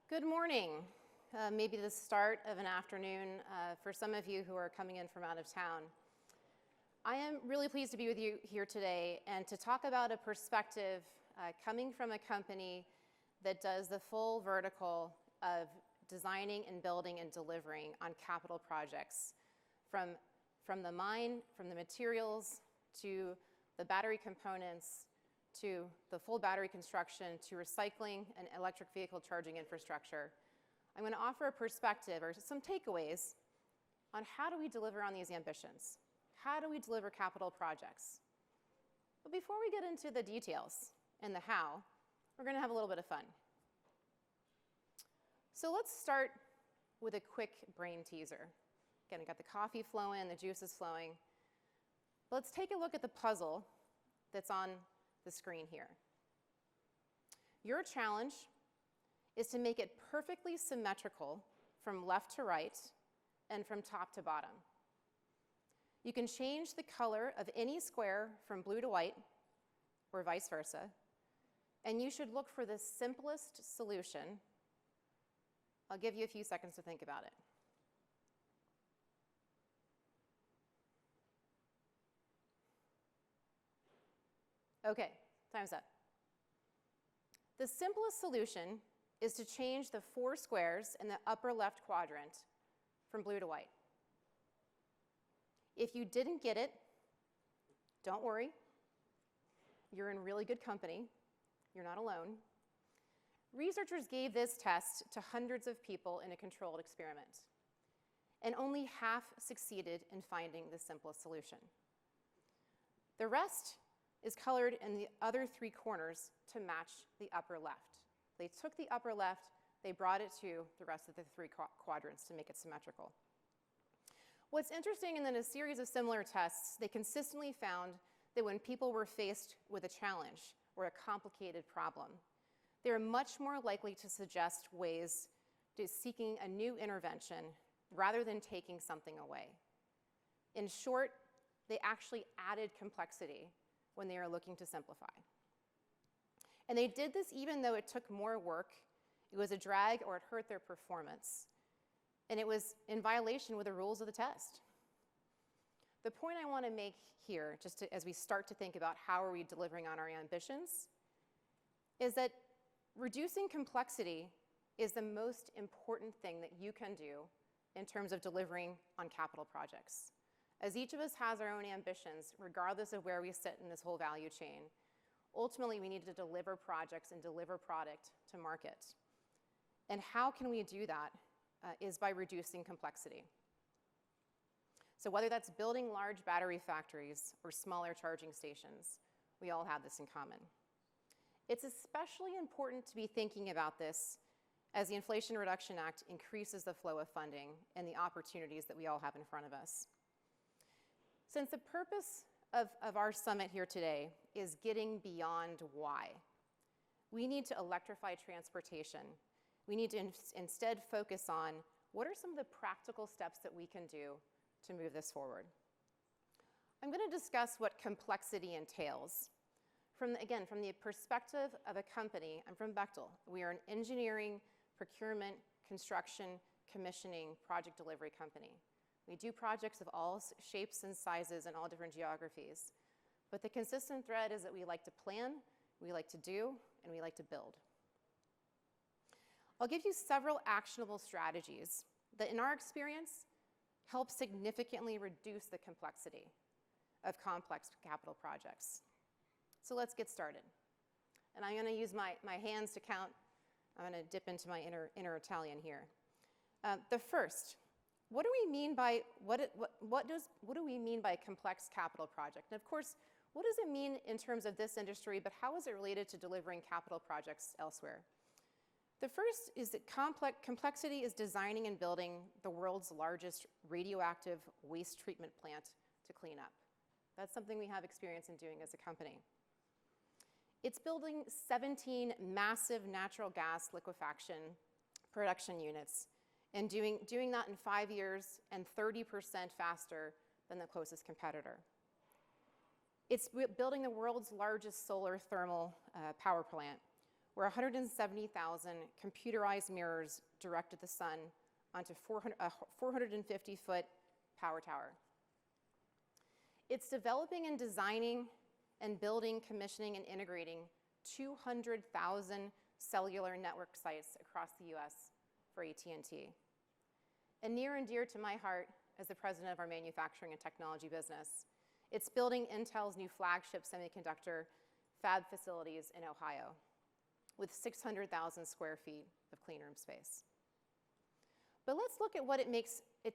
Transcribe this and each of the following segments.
Good morning. Maybe the start of an afternoon for some of you who are coming in from out of town. I am really pleased to be with you here today and to talk about a perspective coming from a company that does the full vertical of designing and building and delivering on capital projects from the mine, from the materials, to the battery components, to the full battery construction, to recycling and electric vehicle charging infrastructure. I'm going to offer a perspective or some takeaways on how do we deliver on these ambitions? How do we deliver capital projects? But before we get into the details and the how, we're going to have a little bit of fun. So let's start with a quick brain teaser. Again, I got the coffee flowing, the juice is flowing. But let's take a look at the puzzle that's on the screen here. Your challenge is to make it perfectly symmetrical from left to right and from top to bottom. You can change the color of any square from blue to white or vice versa, and you should look for the simplest solution. I'll give you a few seconds to think about it. Okay, time's up. The simplest solution is to change the 4 squares in the upper left quadrant from blue to white. If you didn't get it, don't worry. You're in really good company. You're not alone. Researchers gave this test to hundreds of people in a controlled experiment, and only half succeeded in finding the simplest solution. The rest is colored in the other 3 corners to match the upper left. They took the upper left, they brought it to the rest of the 3 quadrants to make it symmetrical. What's interesting in a series of similar tests, they consistently found that when people were faced with a challenge or a complicated problem, they were much more likely to suggest ways to seeking a new intervention rather than taking something away. In short, they actually added complexity when they were looking to simplify. And they did this even though it took more work, it was a drag, or it hurt their performance. And it was in violation with the rules of the test. The point I want to make here, as we start to think about how are we delivering on our ambitions, is that reducing complexity is the most important thing that you can do in terms of delivering on capital projects. As each of us has our own ambitions, regardless of where we sit in this whole value chain, ultimately we need to deliver projects and deliver product to market. And how can we do that is by reducing complexity. So whether that's building large battery factories or smaller charging stations, we all have this in common. It's especially important to be thinking about this as the Inflation Reduction Act increases the flow of funding and the opportunities that we all have in front of us. Since the purpose of our summit here today is getting beyond why, we need to electrify transportation. We need to instead focus on what are some of the practical steps that we can do to move this forward. I'm going to discuss what complexity entails. From the perspective of a company, I'm from Bechtel. We are an engineering, procurement, construction, commissioning, project delivery company. We do projects of all shapes and sizes and all different geographies. But the consistent thread is that we like to plan, we like to do, and we like to build. I'll give you several actionable strategies that, in our experience, help significantly reduce the complexity of complex capital projects. So let's get started. And I'm going to use my hands to count. I'm going to dip into my inner Italian here. The first, what do we mean by what do we mean by a complex capital project? And of course, what does it mean in terms of this industry, but how is it related to delivering capital projects elsewhere? The first is that complexity is designing and building the world's largest radioactive waste treatment plant to clean up. That's something we have experience in doing as a company. It's building 17 massive natural gas liquefaction production units and doing that in 5 years and 30% faster than the closest competitor. It's building the world's largest solar thermal power plant, where 170,000 computerized mirrors directed the sun onto a 450-foot power tower. It's developing and designing and building, commissioning, and integrating 200,000 cellular network sites across the US for AT&T. And near and dear to my heart as the president of our manufacturing and technology business, it's building Intel's new flagship semiconductor fab facilities in Ohio with 600,000 square feet of clean room space. But let's look at what it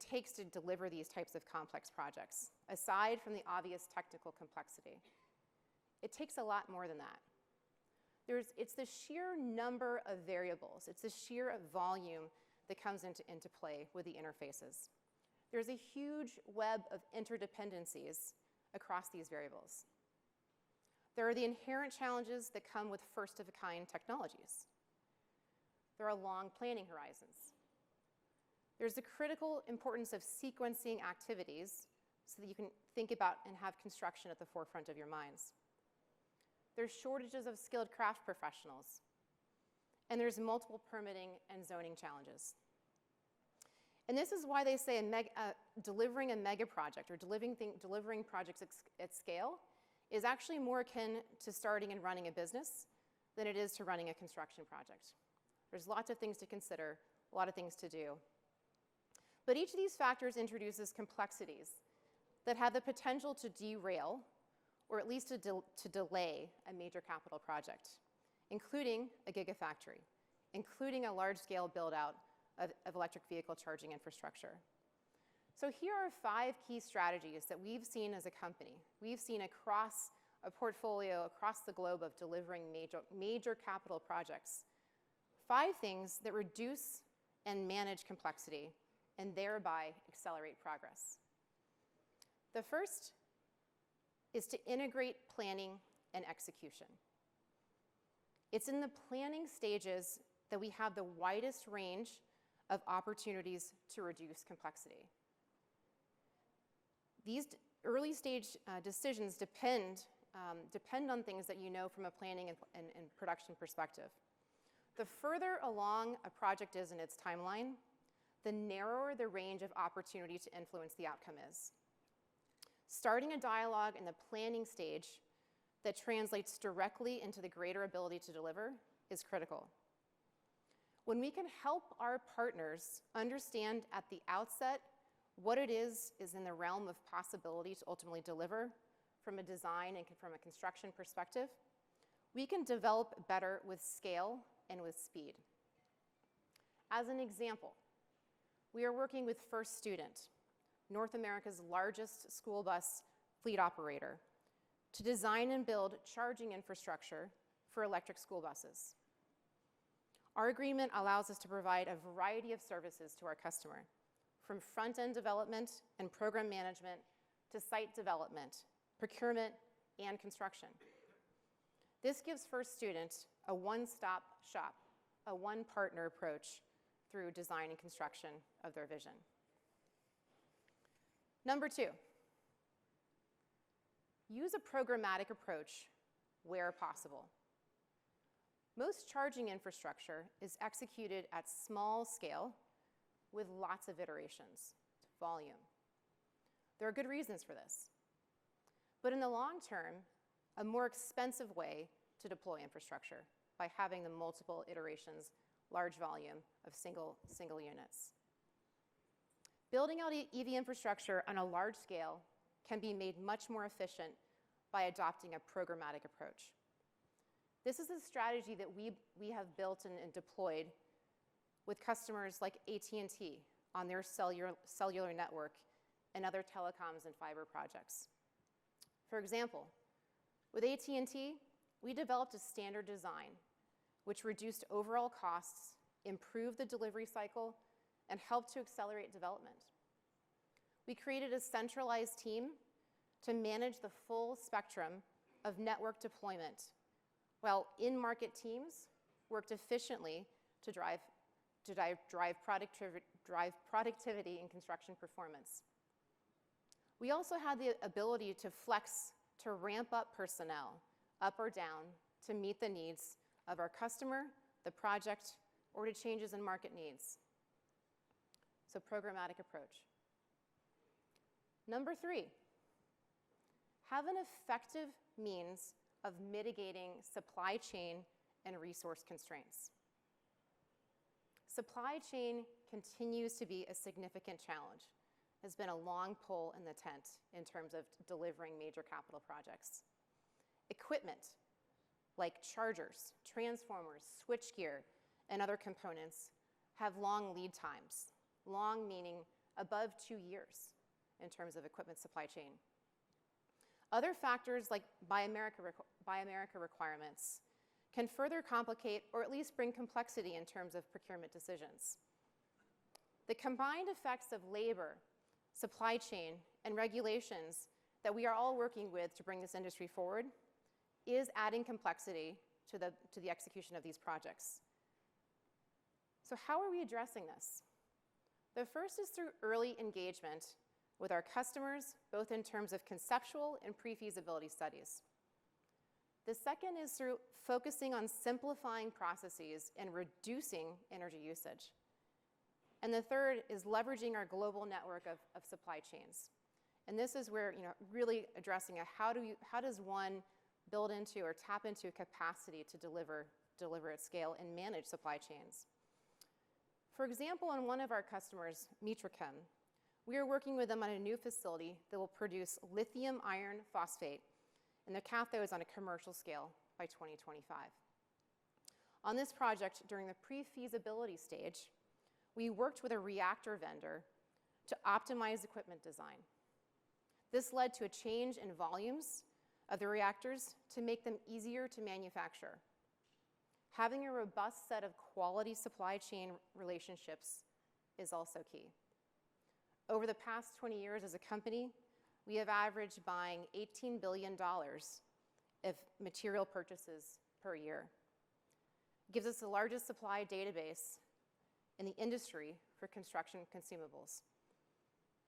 takes to deliver these types of complex projects, aside from the obvious technical complexity. It takes a lot more than that. It's the sheer number of variables, it's the sheer volume that comes into play with the interfaces. There's a huge web of interdependencies across these variables. There are the inherent challenges that come with first-of-a-kind technologies. There are long planning horizons. There's the critical importance of sequencing activities so that you can think about and have construction at the forefront of your minds. There's shortages of skilled craft professionals. And there's multiple permitting and zoning challenges. And this is why they say delivering a mega project or delivering projects at scale is actually more akin to starting and running a business than it is to running a construction project. There's lots of things to consider, a lot of things to do. But each of these factors introduces complexities that have the potential to derail or at least to delay a major capital project, including a gigafactory, including a large-scale build-out of electric vehicle charging infrastructure. So here are 5 key strategies that we've seen as a company. We've seen across a portfolio across the globe of delivering major capital projects. 5 things that reduce and manage complexity and thereby accelerate progress. The first is to integrate planning and execution. It's in the planning stages that we have the widest range of opportunities to reduce complexity. These early stage decisions depend on things that you know from a planning and production perspective. The further along a project is in its timeline, the narrower the range of opportunity to influence the outcome is. Starting a dialogue in the planning stage that translates directly into the greater ability to deliver is critical. When we can help our partners understand at the outset what it is in the realm of possibility to ultimately deliver from a design and from a construction perspective, we can develop better with scale and with speed. As an example, we are working with First Student, North America's largest school bus fleet operator, to design and build charging infrastructure for electric school buses. Our agreement allows us to provide a variety of services to our customer, from front-end development and program management to site development, procurement, and construction. This gives First Student a one-stop shop, a one-partner approach through design and construction of their vision. Number 2, use a programmatic approach where possible. Most charging infrastructure is executed at small scale with lots of iterations, volume. There are good reasons for this. But in the long term, a more expensive way to deploy infrastructure by having the multiple iterations, large volume of single units. Building out EV infrastructure on a large scale can be made much more efficient by adopting a programmatic approach. This is a strategy that we have built and deployed with customers like AT&T on their cellular network and other telecoms and fiber projects. For example, with AT&T, we developed a standard design which reduced overall costs, improved the delivery cycle, and helped to accelerate development. We created a centralized team to manage the full spectrum of network deployment, while in-market teams worked efficiently to drive productivity and construction performance. We also had the ability to flex, to ramp up personnel, up or down, to meet the needs of our customer, the project, or to changes in market needs. So programmatic approach. Number 3, have an effective means of mitigating supply chain and resource constraints. Supply chain continues to be a significant challenge. Has been a long pole in the tent in terms of delivering major capital projects. Equipment, like chargers, transformers, switchgear, and other components, have long lead times. Long meaning above 2 years in terms of equipment supply chain. Other factors like Buy America requirements can further complicate or at least bring complexity in terms of procurement decisions. The combined effects of labor, supply chain, and regulations that we are all working with to bring this industry forward is adding complexity to the execution of these projects. So how are we addressing this? The first is through early engagement with our customers, both in terms of conceptual and pre-feasibility studies. The second is through focusing on simplifying processes and reducing energy usage. And the third is leveraging our global network of supply chains. And this is where, really addressing how does one build into or tap into capacity to deliver at scale and manage supply chains. For example, on one of our customers, Mitrachem, we are working with them on a new facility that will produce lithium iron phosphate and the cathodes on a commercial scale by 2025. On this project, during the pre-feasibility stage, we worked with a reactor vendor to optimize equipment design. This led to a change in volumes of the reactors to make them easier to manufacture. Having a robust set of quality supply chain relationships is also key. Over the past 20 years as a company, we have averaged buying $18 billion of material purchases per year. It gives us the largest supply database in the industry for construction consumables.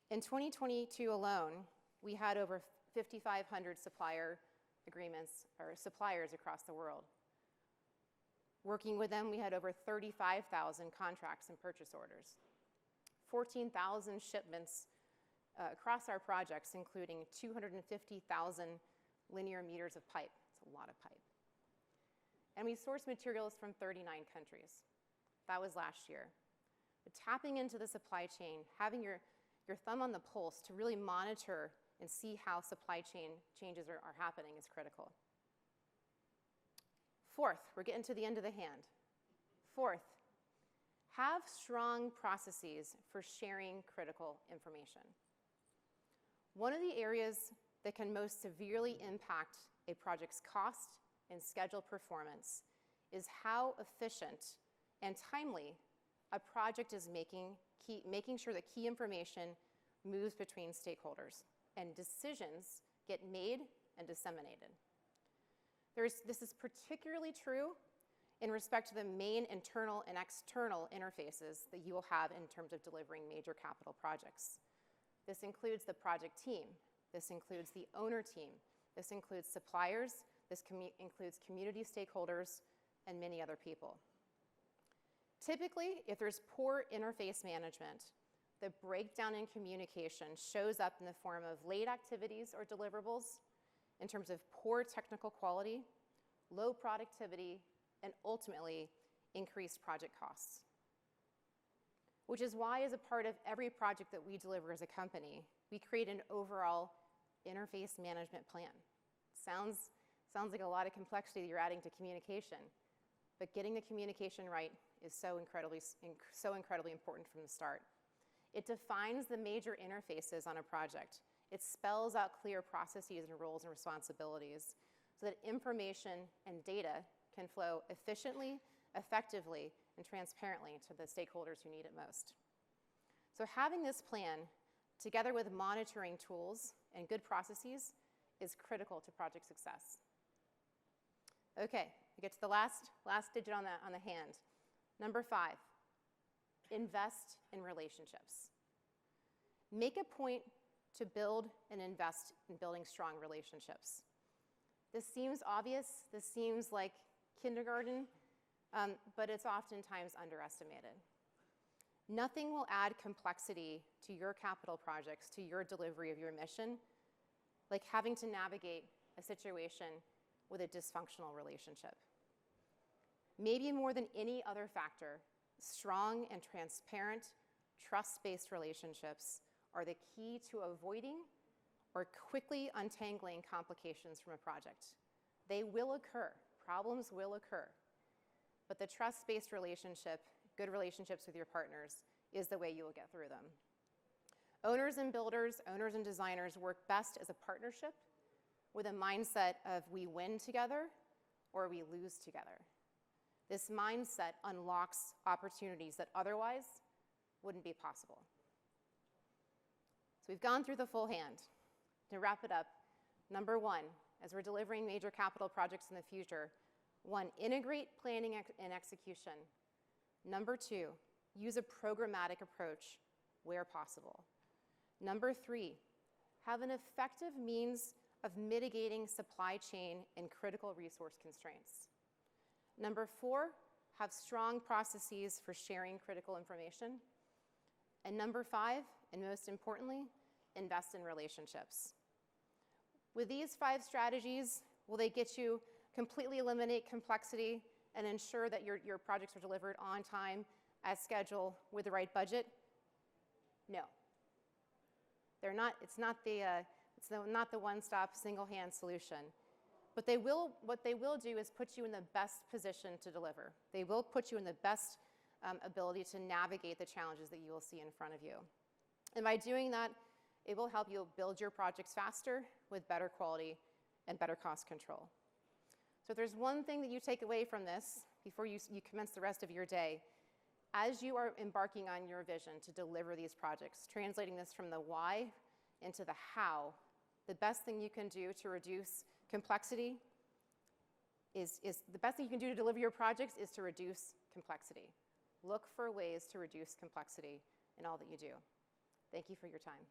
In 2022 alone, we had over 5,500 supplier agreements or suppliers across the world. Working with them, we had over 35,000 contracts and purchase orders, 14,000 shipments across our projects, including 250,000 linear meters of pipe. It's a lot of pipe. And we source materials from 39 countries. That was last year. But tapping into the supply chain, having your thumb on the pulse to really monitor and see how supply chain changes are happening is critical. Fourth, we're getting to the end of the hand. Fourth, have strong processes for sharing critical information. One of the areas that can most severely impact a project's cost and schedule performance is how efficient and timely a project is making sure that key information moves between stakeholders and decisions get made and disseminated. This is particularly true in respect to the main internal and external interfaces that you will have in terms of delivering major capital projects. This includes the project team. This includes the owner team. This includes suppliers. This includes community stakeholders and many other people. Typically, if there's poor interface management, the breakdown in communication shows up in the form of late activities or deliverables, in terms of poor technical quality, low productivity, and ultimately increased project costs. Which is why, as a part of every project that we deliver as a company, we create an overall interface management plan. Sounds like a lot of complexity that you're adding to communication, but getting the communication right is so incredibly important from the start. It defines the major interfaces on a project. It spells out clear processes and roles and responsibilities so that information and data can flow efficiently, effectively, and transparently to the stakeholders who need it most. So having this plan, together with monitoring tools and good processes, is critical to project success. Okay, we get to the last digit on the hand. Number 5, invest in relationships. Make a point to build and invest in building strong relationships. This seems obvious. This seems like kindergarten, but it's oftentimes underestimated. Nothing will add complexity to your capital projects, to your delivery of your mission, like having to navigate a situation with a dysfunctional relationship. Maybe more than any other factor, strong and transparent, trust-based relationships are the key to avoiding or quickly untangling complications from a project. They will occur, problems will occur, but the trust-based relationship, good relationships with your partners, is the way you will get through them. Owners and builders, owners and designers work best as a partnership with a mindset of we win together or we lose together. This mindset unlocks opportunities that otherwise wouldn't be possible. So we've gone through the full hand. To wrap it up, number one, as we're delivering major capital projects in the future, one, integrate planning and execution. Number two, use a programmatic approach where possible. Number three, have an effective means of mitigating supply chain and critical resource constraints. Number four, have strong processes for sharing critical information. And number five, and most importantly, invest in relationships. With these 5 strategies, will they get you completely eliminate complexity and ensure that your projects are delivered on time, as scheduled, with the right budget? No. They're not, it's not the one-stop, single-hand solution. But what they will do is put you in the best position to deliver. They will put you in the best ability to navigate the challenges that you will see in front of you. And by doing that, it will help you build your projects faster with better quality and better cost control. So if there's one thing that you take away from this before you commence the rest of your day, as you are embarking on your vision to deliver these projects, translating this from the why into the how, the best thing you can do to reduce complexity is the best thing you can do to deliver your projects is to reduce complexity. Look for ways to reduce complexity in all that you do. Thank you for your time.